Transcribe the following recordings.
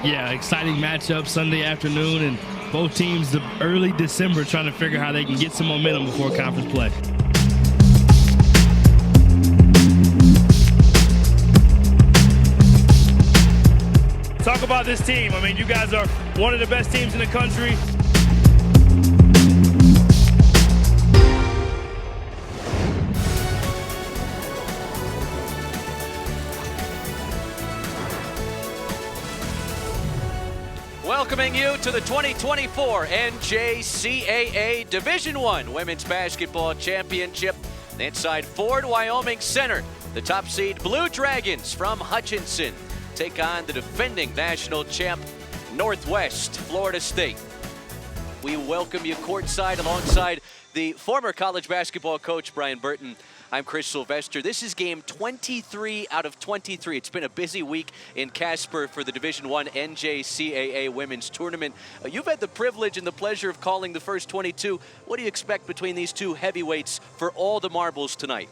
Yeah, exciting matchup Sunday afternoon, and both teams the early December trying to figure how they can get some momentum before conference play. Talk about this team. I mean, you guys are one of the best teams in the country. Welcoming you to the 2024 NJCAA Division I Women's Basketball Championship inside Ford, Wyoming Center. The top seed Blue Dragons from Hutchinson take on the defending national champ Northwest Florida State. We welcome you courtside alongside the former college basketball coach Brian Burton. I'm Chris Sylvester. This is game 23 out of 23. It's been a busy week in Casper for the Division I NJCAA Women's Tournament. You've had the privilege and the pleasure of calling the first 22. What do you expect between these two heavyweights for all the marbles tonight?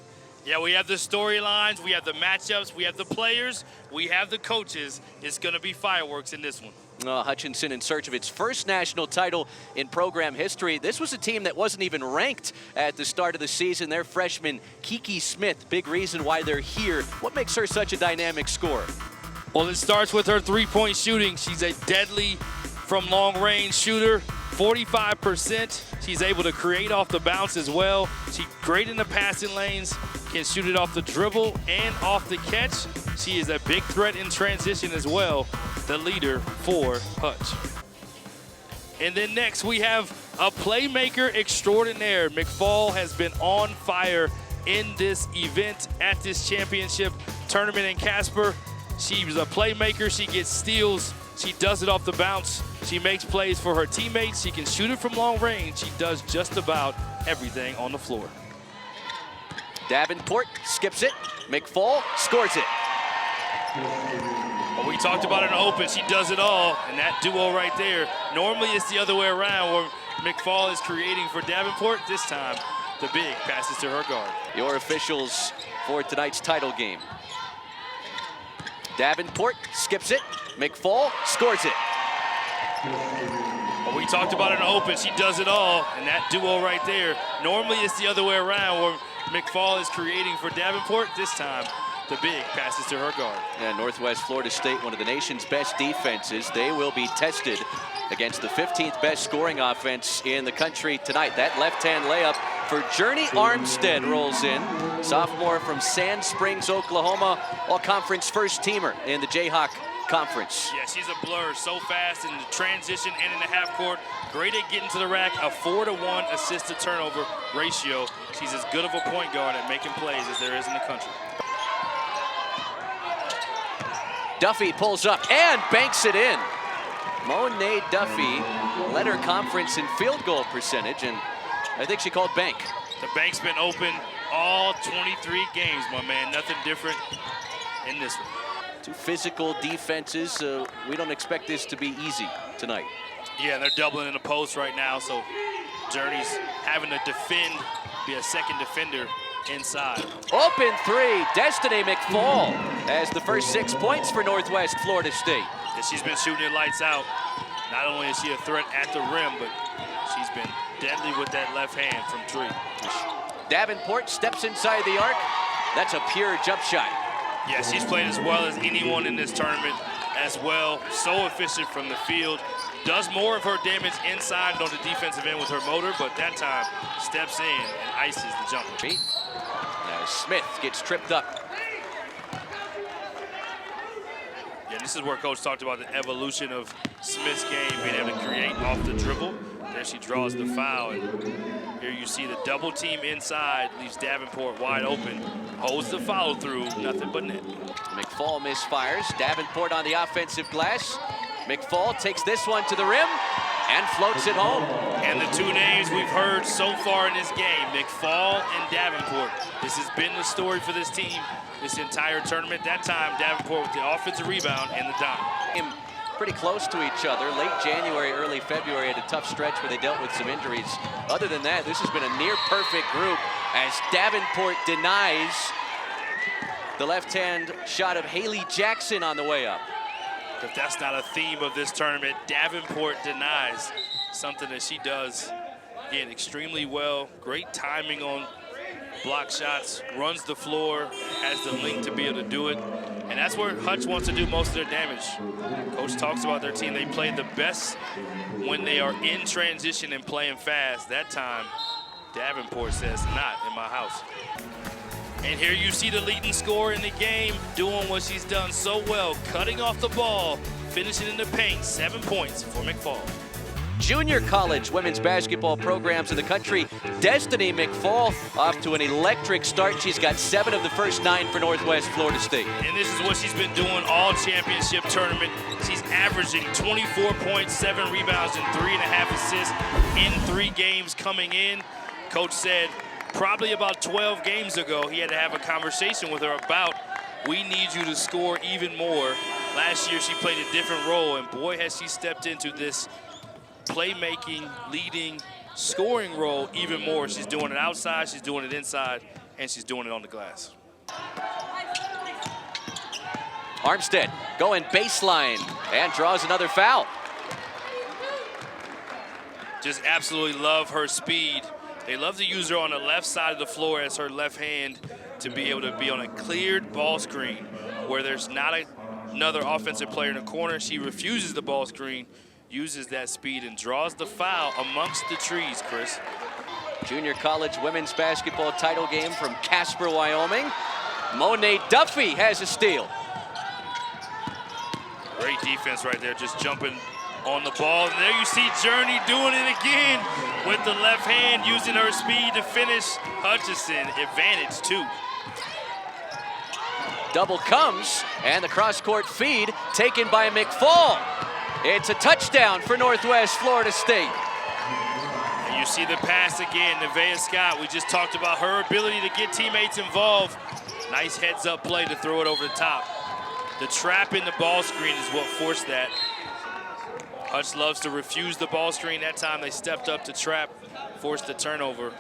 Yeah, we have the storylines, we have the matchups, we have the players, we have the coaches. It's going to be fireworks in this one. Hutchinson in search of its first national title in program history. This was a team that wasn't even ranked at the start of the season. Their freshman, Kiki Smith, big reason why they're here. What makes her such a dynamic scorer? Well, it starts with her three-point shooting. She's a deadly from long-range shooter, 45%. She's able to create off the bounce as well. She's great in the passing lanes, can shoot it off the dribble and off the catch. She is a big threat in transition as well, the leader for Hutch. And then next we have a playmaker extraordinaire. McFall has been on fire in this event at this championship tournament in Casper. She's a playmaker, she gets steals, she does it off the bounce, she makes plays for her teammates, she can shoot it from long range, she does just about everything on the floor. Davenport skips it, McFall scores it. Well, we talked about it in the open, she does it all, and that duo right there. Normally it's the other way around where McFall is creating for Davenport. This time, the big passes to her guard. Your officials for tonight's title game. Davenport skips it, McFall scores it. Well, we talked about it in the open, she does it all, and that duo right there. Normally it's the other way around where McFall is creating for Davenport. This time, the big passes to her guard. Yeah, Northwest Florida State, one of the nation's best defenses. They will be tested against the 15th best scoring offense in the country tonight. That left-hand layup for Journey Armstead rolls in. Sophomore from Sand Springs, Oklahoma, all-conference first-teamer in the Jayhawk Conference. Yeah, she's a blur, so fast in the transition and in the half court. Great at getting to the rack, a 4-to-1 assist-to-turnover ratio. She's as good of a point guard at making plays as there is in the country. Duffy pulls up and banks it in. Monet Duffy led her conference in field goal percentage, and I think she called bank. The bank's been open all 23 games, my man. Nothing different in this one. Two physical defenses. We don't expect this to be easy tonight. Yeah, they're doubling in the post right now, so Journey's having to defend, be a second defender inside. Open three, Destiny McFall has the first 6 points for Northwest Florida State. Yeah, she's been shooting it lights out. Not only is she a threat at the rim, but she's been deadly with that left hand from three. Davenport steps inside the arc. That's a pure jump shot. Yeah, she's played as well as anyone in this tournament as well. So efficient from the field. Does more of her damage inside on the defensive end with her motor, but that time steps in and ices the jumper. Now Smith gets tripped up. Yeah, this is where Coach talked about the evolution of Smith's game, being able to create off the dribble. There she draws the foul, and here you see the double team inside, leaves Davenport wide open, holds the follow through, nothing but net. McFall misfires, Davenport on the offensive glass. McFall takes this one to the rim and floats it home. And the two names we've heard so far in this game, McFall and Davenport. This has been the story for this team this entire tournament. That time, Davenport with the offensive rebound and the dime. Pretty close to each other. Late January, early February, had a tough stretch where they dealt with some injuries. Other than that, this has been a near-perfect group as Davenport denies the left-hand shot of Haley Jackson on the way up. if that's not a theme of this tournament. Davenport denies, something that she does, again, extremely well. Great timing on block shots, runs the floor, has the length to be able to do it. And that's where Hutch wants to do most of their damage. Coach talks about their team. They play the best when they are in transition and playing fast. That time, Davenport says, not in my house. And here you see the leading scorer in the game doing what she's done so well, cutting off the ball, finishing in the paint. 7 points for McFall. Junior college women's basketball programs in the country. Destiny McFall off to an electric start. She's got 7 of the first 9 for Northwest Florida State. And this is what she's been doing all championship tournament. She's averaging 24 points, 7 rebounds, and 3.5 assists in 3 games coming in. Coach said probably about 12 games ago, he had to have a conversation with her about, we need you to score even more. Last year, she played a different role, and boy, has she stepped into this playmaking, leading, scoring role even more. She's doing it outside, she's doing it inside, and she's doing it on the glass. Armstead going baseline and draws another foul. Just absolutely love her speed. They love to use her on the left side of the floor as her left hand to be able to be on a cleared ball screen where there's not another offensive player in the corner. She refuses the ball screen, uses that speed, and draws the foul amongst the trees, Chris. Junior college women's basketball title game from Casper, Wyoming. Monet Duffy has a steal. Great defense right there, just jumping on the ball. And there you see Journey doing it again with the left hand, using her speed to finish. Hutchinson, advantage 2. Double comes, and the cross-court feed taken by McFall. It's a touchdown for Northwest Florida State. And you see the pass again, Nevaeh Scott. We just talked about her ability to get teammates involved. Nice heads-up play to throw it over the top. The trap in the ball screen is what forced that. Hutch loves to refuse the ball screen. That time they stepped up to trap, forced the turnover.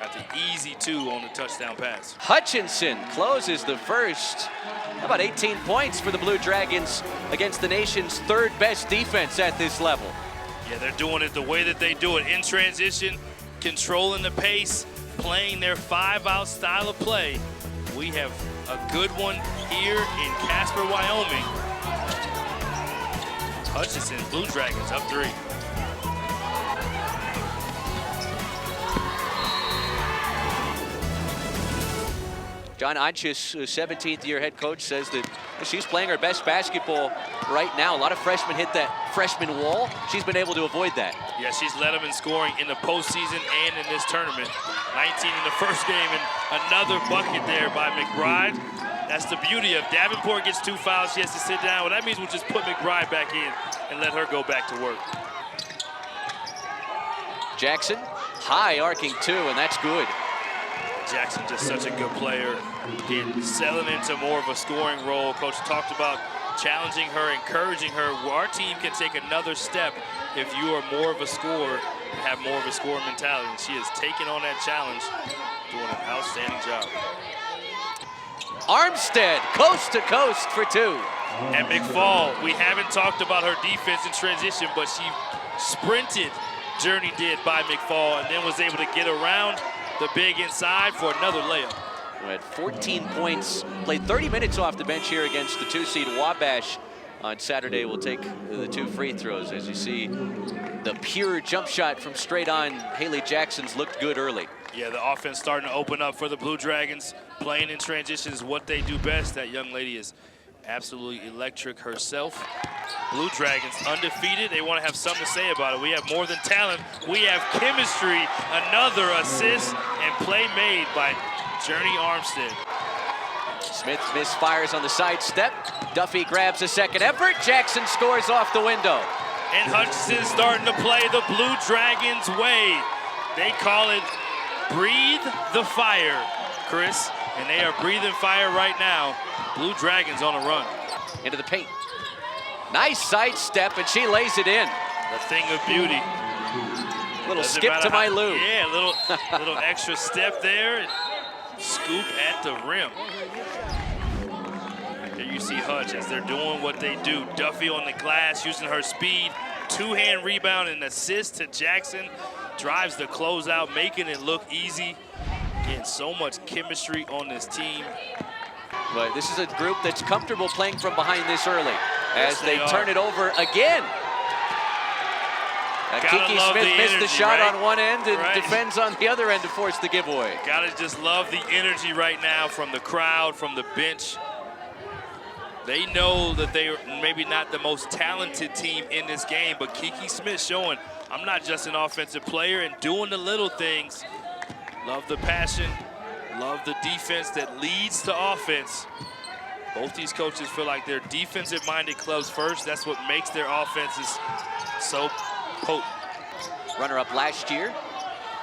Got the easy 2 on the touchdown pass. Hutchinson closes the first. How about 18 points for the Blue Dragons against the nation's 3rd best defense at this level? Yeah, they're doing it the way that they do it. In transition, controlling the pace, playing their 5-out style of play. We have a good one here in Casper, Wyoming. Hutchinson, Blue Dragons up 3. John Anchis, 17th-year head coach, says that she's playing her best basketball right now. A lot of freshmen hit that freshman wall. She's been able to avoid that. Yeah, she's led them in scoring in the postseason and in this tournament. 19 in the first game, and another bucket there by McBride. That's the beauty of Davenport gets 2 fouls. She has to sit down. Well, that means we'll just put McBride back in and let her go back to work. Jackson, high arcing 2, and that's good. Jackson just such a good player. Again, settling into more of a scoring role. Coach talked about challenging her, encouraging her. Our team can take another step if you are more of a scorer and have more of a scorer mentality. And she has taken on that challenge, doing an outstanding job. Armstead, coast to coast for 2. And McFall, we haven't talked about her defense in transition, but she sprinted, Journey did, by McFall, and then was able to get around the big inside for another layup. We had 14 points, played 30 minutes off the bench here against the 2-seed Wabash on Saturday. We'll take the 2 free throws. As you see, the pure jump shot from straight on Haley Jackson's looked good early. Yeah, the offense starting to open up for the Blue Dragons. Playing in transition is what they do best. That young lady is absolutely electric herself. Blue Dragons undefeated. They want to have something to say about it. We have more than talent. We have chemistry. Another assist and play made by Journey Armstead. Smith misfires on the side step. Duffy grabs a second effort. Jackson scores off the window. And Hutchinson starting to play the Blue Dragons way. They call it breathe the fire, Chris. And they are breathing fire right now. Blue Dragons on a run. Into the paint. Nice side step, and she lays it in. The thing of beauty. Little skip to my Lou. Yeah, little extra step there. And scoop at the rim. Here you see Hutch as they're doing what they do. Duffy on the glass, using her speed. Two-hand rebound and assist to Jackson. Drives the closeout, making it look easy. Getting so much chemistry on this team. But this is a group that's comfortable playing from behind this early as Yes, they they turn it over again. Kiki Smith missed the shot on one end and defends on the other end to force the giveaway. Gotta just love the energy right now from the crowd, from the bench. They know that they're maybe not the most talented team in this game, but Kiki Smith showing I'm not just an offensive player and doing the little things. Love the passion, love the defense that leads to offense. Both these coaches feel like they're defensive-minded clubs first. That's what makes their offenses so potent. Runner-up last year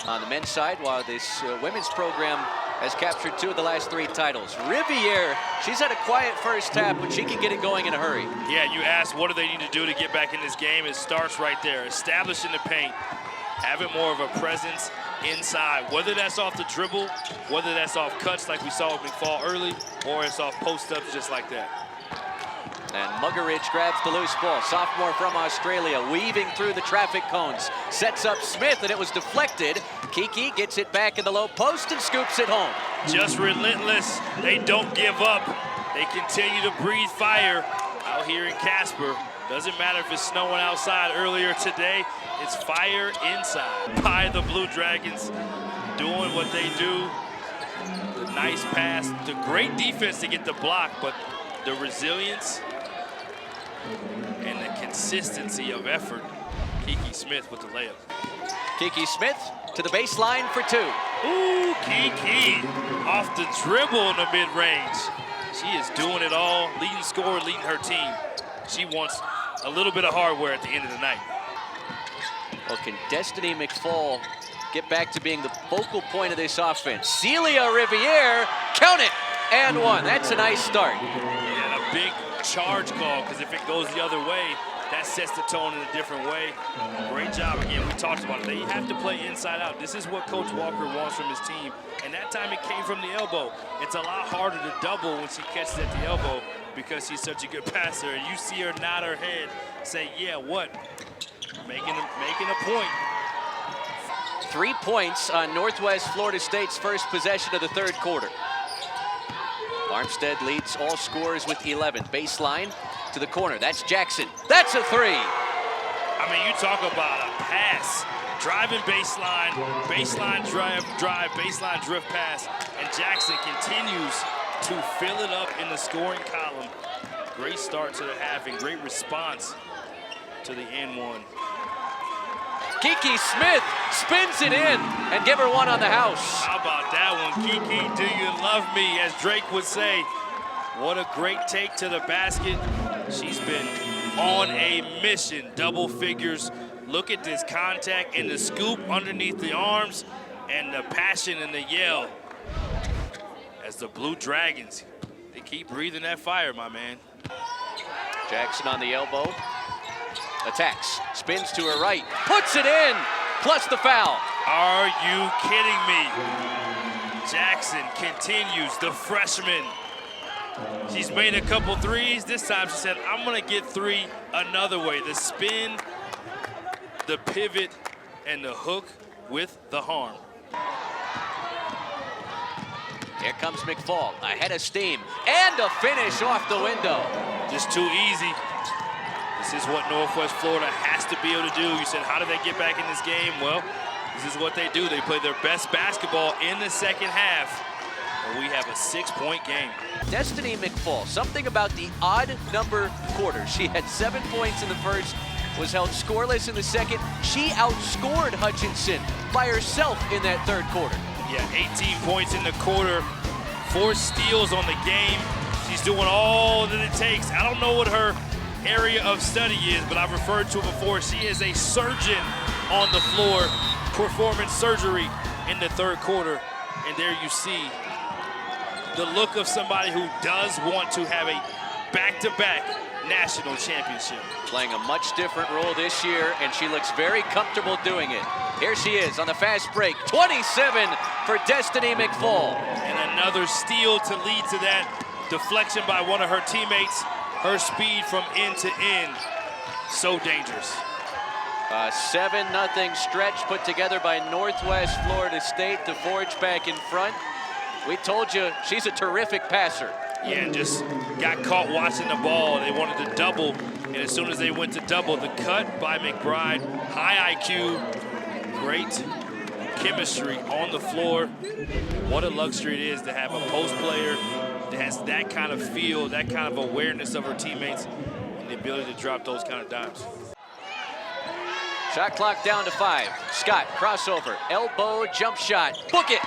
on the men's side, while this women's program has captured 2 of the last 3 titles. Riviere, she's had a quiet first half, but she can get it going in a hurry. Yeah, you asked what do they need to do to get back in this game. It starts right there, establishing the paint, having more of a presence inside, whether that's off the dribble, whether that's off cuts like we saw with McFall early, or it's off post-ups just like that. And Muggeridge grabs the loose ball. Sophomore from Australia, weaving through the traffic cones. Sets up Smith, and it was deflected. Kiki gets it back in the low post and scoops it home. Just relentless. They don't give up. They continue to breathe fire out here in Casper. Doesn't matter if it's snowing outside earlier today. It's fire inside. By the Blue Dragons doing what they do. The nice pass. The great defense to get the block, but the resilience and the consistency of effort. Kiki Smith with the layup. Kiki Smith to the baseline for 2. Ooh, Kiki off the dribble in the mid-range. She is doing it all, leading scorer, leading her team. She wants a little bit of hardware at the end of the night. Well, can Destiny McFall get back to being the focal point of this offense? Celia Riviere, count it, and 1. That's a nice start. And a big charge call, because if it goes the other way, that sets the tone in a different way. Great job again. We talked about it. They have to play inside out. This is what Coach Walker wants from his team. And that time it came from the elbow. It's a lot harder to double when she catches at the elbow because she's such a good passer. And you see her nod her head, say, yeah, what? Making a point. 3 points on Northwest Florida State's first possession of the 3rd quarter. Armstead leads all scorers with 11. Baseline to the corner. That's Jackson. That's a 3. I mean, you talk about a pass. Driving baseline drive, baseline drift pass. And Jackson continues to fill it up in the scoring column. Great start to the half and great response to the N1. Kiki Smith spins it in and give her 1 on the house. How about that one? Kiki, do you love me? As Drake would say, what a great take to the basket. She's been on a mission, double figures. Look at this contact and the scoop underneath the arms and the passion and the yell. As the Blue Dragons, they keep breathing that fire, my man. Jackson on the elbow. Attacks, spins to her right, puts it in, plus the foul. Are you kidding me? Jackson continues, the freshman. She's made a couple threes. This time she said, I'm gonna get 3 another way. The spin, the pivot, and the hook with the harm. Here comes McFall, ahead of steam, and a finish off the window. Just too easy. This is what Northwest Florida has to be able to do. You said, how do they get back in this game? Well, this is what they do. They play their best basketball in the second half. And we have a 6-point game. Destiny McFall, something about the odd number quarter. She had 7 points in the first, was held scoreless in the second. She outscored Hutchinson by herself in that 3rd quarter. Yeah, 18 points in the quarter, 4 steals on the game. She's doing all that it takes. I don't know what her area of study is, but I've referred to it before. She is a surgeon on the floor, performing surgery in the 3rd quarter. And there you see the look of somebody who does want to have a back-to-back national championship. Playing a much different role this year, and she looks very comfortable doing it. Here she is on the fast break. 27 for Destiny McFall. And another steal to lead to that. deflection by one of her teammates. Her speed from end to end, so dangerous. 7-0 stretch put together by Northwest Florida State to forge back in front. We told you she's a terrific passer. Yeah, and just got caught watching the ball. They wanted to double, and as soon as they went to double, the cut by McBride, high IQ, great chemistry on the floor. What a luxury it is to have a post player that has that kind of feel, that kind of awareness of her teammates, and the ability to drop those kind of dimes. Shot clock down to 5. Scott, crossover, elbow, jump shot, book it.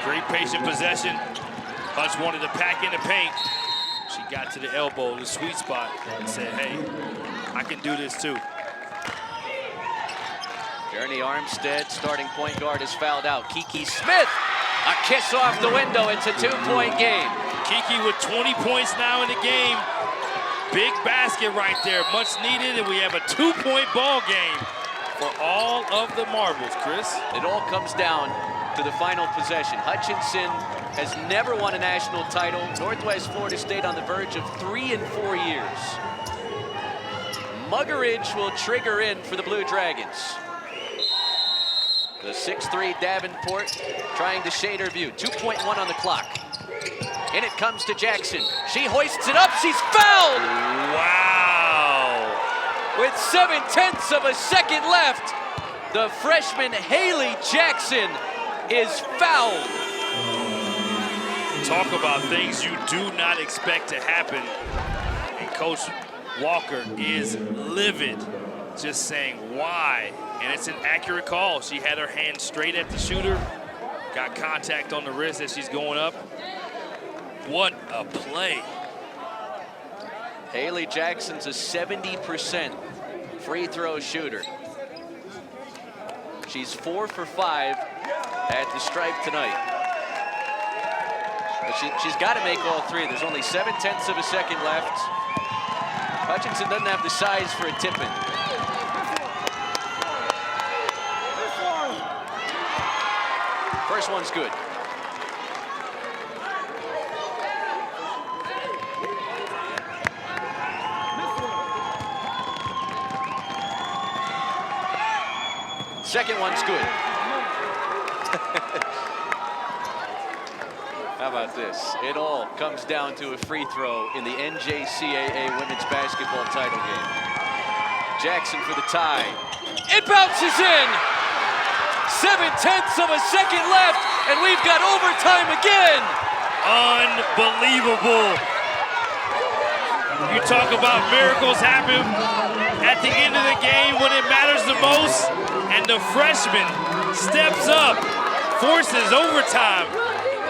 Great patient possession. Hutch wanted to pack in the paint. She got to the elbow, the sweet spot, and said, hey, I can do this too. Journey Armstead, starting point guard, is fouled out. Kiki Smith, a kiss off the window. It's a 2-point game. Kiki with 20 points now in the game. Big basket right there, much needed, and we have a 2-point ball game for all of the marbles, Chris. It all comes down to the final possession. Hutchinson has never won a national title. Northwest Florida State on the verge of 3 in 4 years. Muggeridge will trigger in for the Blue Dragons. The 6'3" Davenport trying to shade her view. 2.1 on the clock. In it comes to Jackson. She hoists it up. She's fouled! Wow! With 7/10 of a second left, the freshman Haley Jackson is fouled. Talk about things you do not expect to happen. And Coach Walker is livid, just saying why. And it's an accurate call. She had her hand straight at the shooter, got contact on the wrist as she's going up. What a play. Haley Jackson's a 70% free throw shooter. She's 4 for 5 at the stripe tonight. But she's got to make all 3. There's only 7/10 of a second left. Hutchinson doesn't have the size for a tip-in. First one's good. Second one's good. How about this? It all comes down to a free throw in the NJCAA women's basketball title game. Jackson for the tie. It bounces in! 7/10 of a second left, and we've got overtime again! Unbelievable. You talk about miracles happen at the end of the game when it matters the most, and the freshman steps up, forces overtime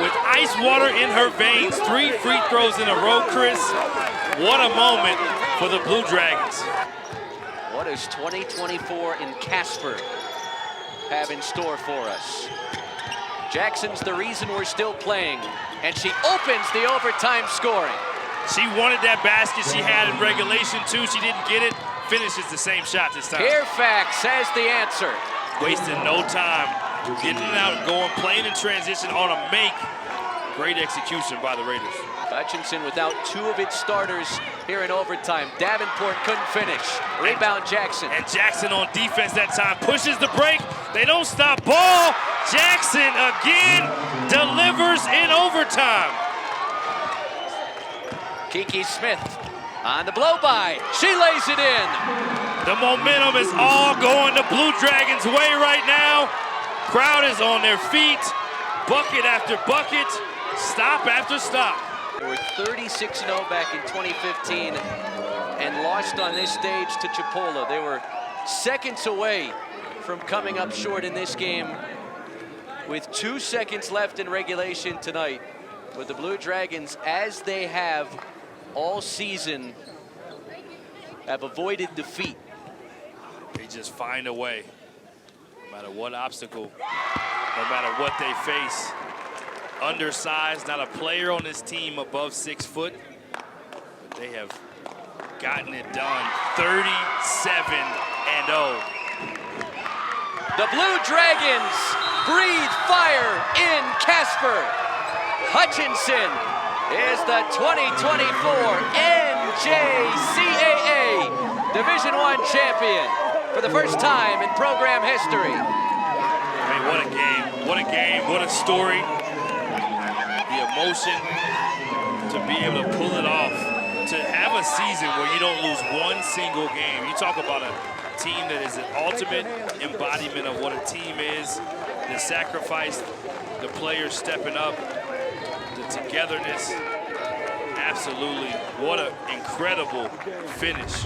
with ice water in her veins. 3 free throws in a row, Chris. What a moment for the Blue Dragons. What does 2024 in Casper have in store for us? Jackson's the reason we're still playing, and she opens the overtime scoring. She wanted that basket she had in regulation too. She didn't get it. Finishes the same shot this time. Fairfax has the answer. Wasting no time. Getting it out, going, playing in transition on a make. Great execution by the Raiders. Hutchinson without 2 of its starters here in overtime. Davenport couldn't finish. Rebound Jackson. And Jackson on defense that time. Pushes the break. They don't stop. Ball. Jackson again delivers in overtime. Kiki Smith on the blow-by. She lays it in. The momentum is all going the Blue Dragons' way right now. Crowd is on their feet. Bucket after bucket. Stop after stop. They were 36-0 back in 2015 and lost on this stage to Chipola. They were seconds away from coming up short in this game with 2 seconds left in regulation tonight. But the Blue Dragons, as they have all season, have avoided defeat. They just find a way, no matter what obstacle, no matter what they face. Undersized, not a player on this team above 6 foot. But they have gotten it done. 37-0. The Blue Dragons breathe fire in Casper. Hutchinson is the 2024 NJCAA Division I champion for the first time in program history. Hey, what a game, what a game, what a story. The emotion to be able to pull it off, to have a season where you don't lose one single game. You talk about a team that is an ultimate embodiment of what a team is, the sacrifice, the players stepping up, the togetherness. Absolutely, what an incredible finish.